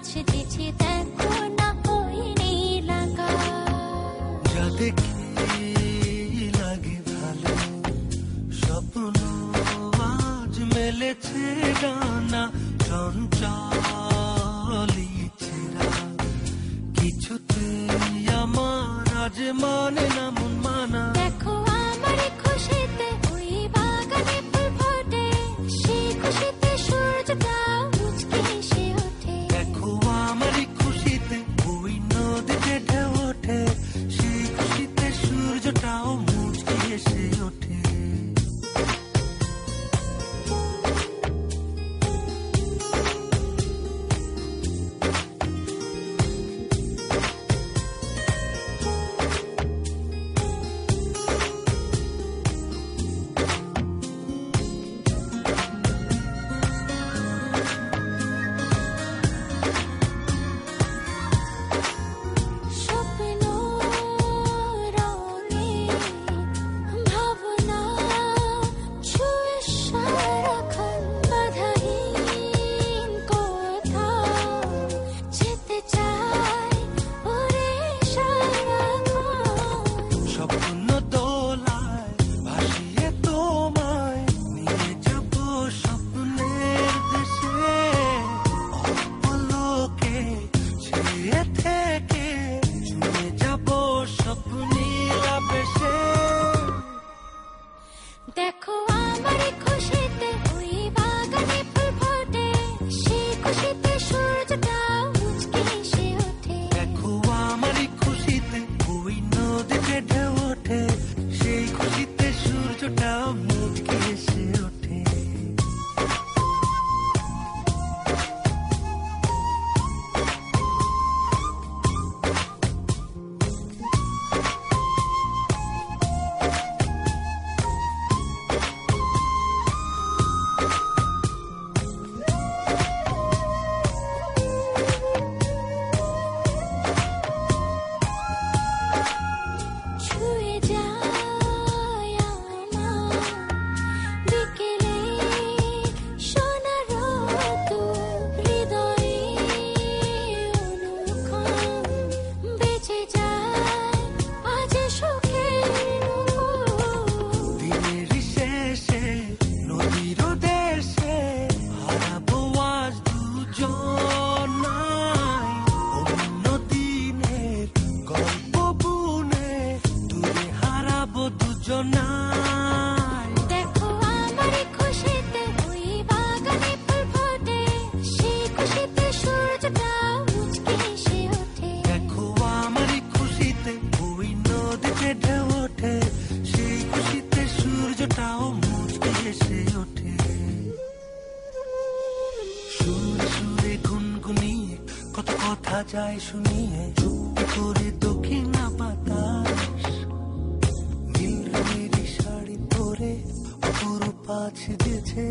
সেজেছে দেখো না ওই নীল আকাশ। যা দেখে লাগে ভালো স্বপ্ন আজ মেলেছে ডানা চঞ্চল ইচ্ছেরা কিছুতেই আমার আজ মানে না মন মানা। দেখো আমার খুশিতে ওই বাগানে ফুল ফোটে, সেই খুশিতে সূর্যটা মুচকি এসে ওঠে। দেখো আমার খুশিতে ওই নদীতে ঢেউ ওঠে, সেই খুশিতে সূর্যটাও মুচকি এসে ওঠে। স্বপ্ন রঙে ভাবনা ছুঁয়ে সারাক্ষণ বাধাহীন কোথাও যেতে চাই ওরে সারাক্ষণ। স্বপ্ন দোলায় ভাসিয়ে তোমায় নিয়ে যাব স্বপ্নের দেশে, অপলোকে ছেয়ে থেকে ছুঁয়ে যাব স্বপ্নীল আবেশে। দেখো আমার খুশিতে ওই বাগানে ফুল ফোটে, সেই খুশিতে সূর্যটা মুচকি এসে ওঠে। দেখো আমার খুশিতে ওই নদীতে ঢেউ ওঠে, সেই খুশিতে সূর্যটা মুচকি এসে ওঠে। ছুঁয়ে যায় আমার বিকেলে সোনার রোদ্দুর, হৃদয়ে অনুক্ষণ বেঁচে যায় আজ সুখের নূপুর। দিনের শেষে নদীর দেশে হারাবো আজ দুজনাই, অন্য দিনের গল্প বুনে দূরে হারাবো দুজনাই। দেখো আমার খুশিতে ওই বাগানে ফুল ফোটে, সেই খুশিতে সূর্যটা মুচকি এসে ওঠে। দেখো আমার খুশিতে ওই নদীতে ঢেউ ওঠে, সেই খুশিতে সূর্যটাও মুচকি এসে ওঠে। সুরে সুরে গুনগুনিয়ে কত কথা যায় শুনিয়ে, চুপি করে দক্ষিণা বাতাস নীল রঙের শাড়ি পরে অপরূপা সেজেছে।